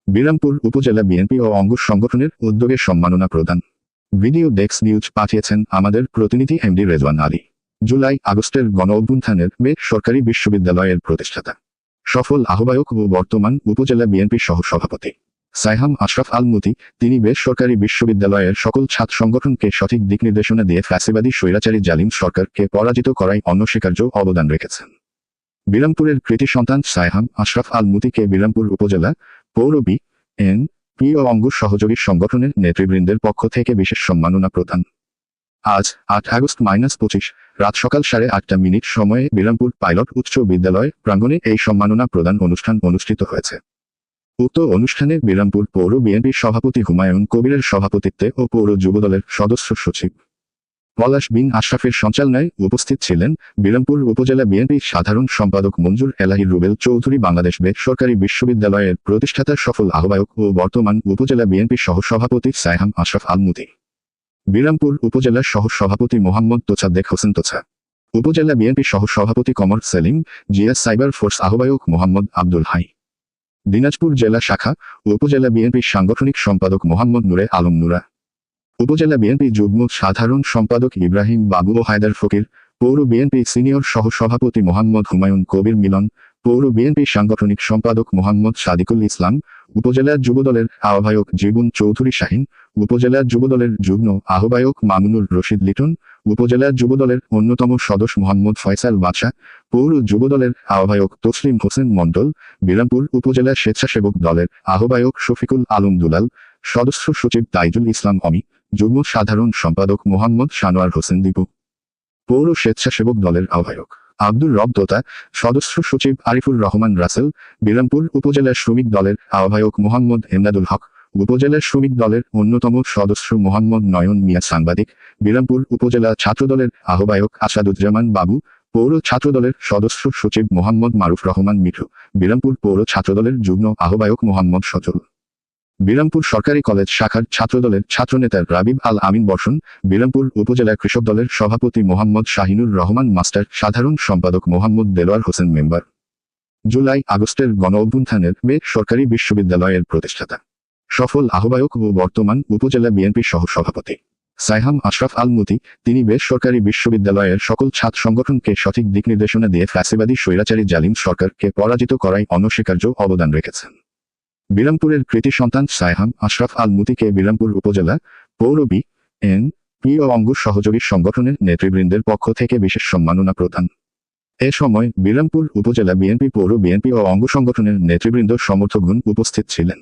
বিরামপুর উপজেলা বিএনপি ও অঙ্গ সংগঠনের উদ্যোগে সম্মাননা প্রদান। ভিডিও ডেস্ক নিউজ পাঠিয়েছেন আমাদের প্রতিনিধি এমডি রেজওয়ান আলী। জুলাই আগস্টের গণঅভ্যুত্থানের সরকারি বিশ্ববিদ্যালয়ের প্রতিষ্ঠাতা, সফল আহ্বায়ক ও বর্তমান উপজেলা বিএনপি সহ সভাপতি সাইহাম আশরাফ আল মুতি, তিনি বেসরকারি বিশ্ববিদ্যালয়ের সকল ছাত্র সংগঠনকে সঠিক দিক নির্দেশনা দিয়ে ফ্যাসিবাদী স্বৈরাচারী জালিম সরকারকে পরাজিত করায় অনস্বীকার্য অবদান রেখেছেন। বিরামপুরের কৃতি সন্তান সাইহাম আশরাফ আল মুতিকে বিরামপুর উপজেলা পৌর বিএনপি ও অঙ্গ সহযোগী সংগঠনের নেতৃবৃন্দের পক্ষ থেকে বিশেষ সম্মাননা প্রদান। আজ ৮ আগস্ট -25 রাত সকাল 8:30 সময়ে বিরামপুর পাইলট উচ্চ বিদ্যালয় প্রাঙ্গণে এই সম্মাননা প্রদান অনুষ্ঠান অনুষ্ঠিত হয়েছে। উক্ত অনুষ্ঠানে বিরামপুর পৌর বিএনপির সভাপতি হুমায়ুন কবিরের সভাপতিত্বে ও পৌর যুবদলের সদস্য সচিব পলাশ বিন আশরাফের সঞ্চালনায় উপস্থিত ছিলেন বিরামপুর উপজেলা বিএনপির সাধারণ সম্পাদক মঞ্জুর এলাহি রুবেল চৌধুরী, বাংলাদেশ বেসরকারি বিশ্ববিদ্যালয়ের প্রতিষ্ঠাতার সফল আহ্বায়ক ও বর্তমান উপজেলা বিএনপি সহ সভাপতি সাইহাম আশরাফ আল মুতি, বিরামপুর উপজেলার সহ সভাপতি মোহাম্মদ তোছাদ্দেক হোসেন তোছা, উপজেলা বিএনপি সহ সভাপতি কমর সেলিম, জিয়া সাইবার ফোর্স আহ্বায়ক মোহাম্মদ আব্দুল হাই, দিনাজপুর জেলা শাখা উপজেলা বিএনপির সাংগঠনিক সম্পাদক মোহাম্মদ নূরে আলম নুরা, উপজেলা বিএনপি যুগ্ম সাধারণ সম্পাদক ইব্রাহিম বাবু ও হায়দার ফকির, পৌর বিএনপি সিনিয়র সহ সভাপতি মোহাম্মদ হুমায়ুন কবির মিলন, পৌর বিএনপি সাংগঠনিক সম্পাদক মোহাম্মদ সাদিকুল ইসলাম, উপজেলা যুবদলের আহ্বায়ক জীবন চৌধুরী শাহিন, উপজেলা যুবদলের যুগ্ম আহ্বায়ক মামুনুর রশিদ লিটন, উপজেলা যুবদলের অন্যতম সদস্য মোহাম্মদ ফয়সাল বাদশা, পৌর যুবদলের আহ্বায়ক তসলিম হোসেন মণ্ডল, বিরামপুর উপজেলা স্বেচ্ছাসেবক দলের আহ্বায়ক শফিকুল আলম দুলাল, সদস্য সচিব তাইজুল ইসলাম অমি, যুগ্ম সাধারণ সম্পাদক মোহাম্মদ সানোয়ার হোসেন দীপু, পৌর স্বেচ্ছাসেবক দলের আহ্বায়ক আব্দুর রব দোতা, সদস্য সচিব আরিফুর রহমান রাসেল, বিরামপুর উপজেলা শ্রমিক দলের আহ্বায়ক মোহাম্মদ এমদাদুল হক, উপজেলা শ্রমিক দলের অন্যতম সদস্য মোহাম্মদ নয়ন মিয়া সাংবাদিক, বিরামপুর উপজেলা ছাত্রদলের আহ্বায়ক আসাদুজ্জামান বাবু, পৌর ছাত্রদলের সদস্য সচিব মোহাম্মদ মারুফ রহমান মিঠু, বিরামপুর পৌর ছাত্রদলের যুগ্ম আহ্বায়ক মোহাম্মদ সজল, বিরামপুর সরকারি কলেজ শাখার ছাত্রদলের ছাত্রনেতা রাবিব আল আমিন বর্ষণ, বিরামপুর উপজেলা কৃষক দলের সভাপতি মোহাম্মদ শাহিনুর রহমান মাস্টার, সাধারণ সম্পাদক মোহাম্মদ দেলোয়ার হোসেন মেম্বার। জুলাই আগস্টের গণঅভ্যুত্থানের সরকারি বিশ্ববিদ্যালয়ের প্রতিষ্ঠাতা, সফল আহ্বায়ক ও বর্তমান উপজেলা বিএনপি সহ সভাপতি সাইহাম আশরাফ আল মুতি, তিনি বেসরকারি বিশ্ববিদ্যালয়ের সকল ছাত্র সংগঠনকে সঠিক দিক নির্দেশনা দিয়ে ফ্যাসিবাদী স্বৈরাচারী জালিম সরকারকে পরাজিত করায় অনস্বীকার্য অবদান রেখেছেন। বিরামপুরের কৃতি সন্তান সাইহাম আশরাফ আল মুতিকে বিরামপুর উপজেলা পৌর বিএনপি ও অঙ্গ সহযোগী সংগঠনের নেতৃবৃন্দের পক্ষ থেকে বিশেষ সম্মাননা প্রদান। এ সময় বিরামপুর উপজেলা বিএনপি, পৌর বিএনপি ও অঙ্গ সংগঠনের নেতৃবৃন্দ সমর্থকগণ উপস্থিত ছিলেন।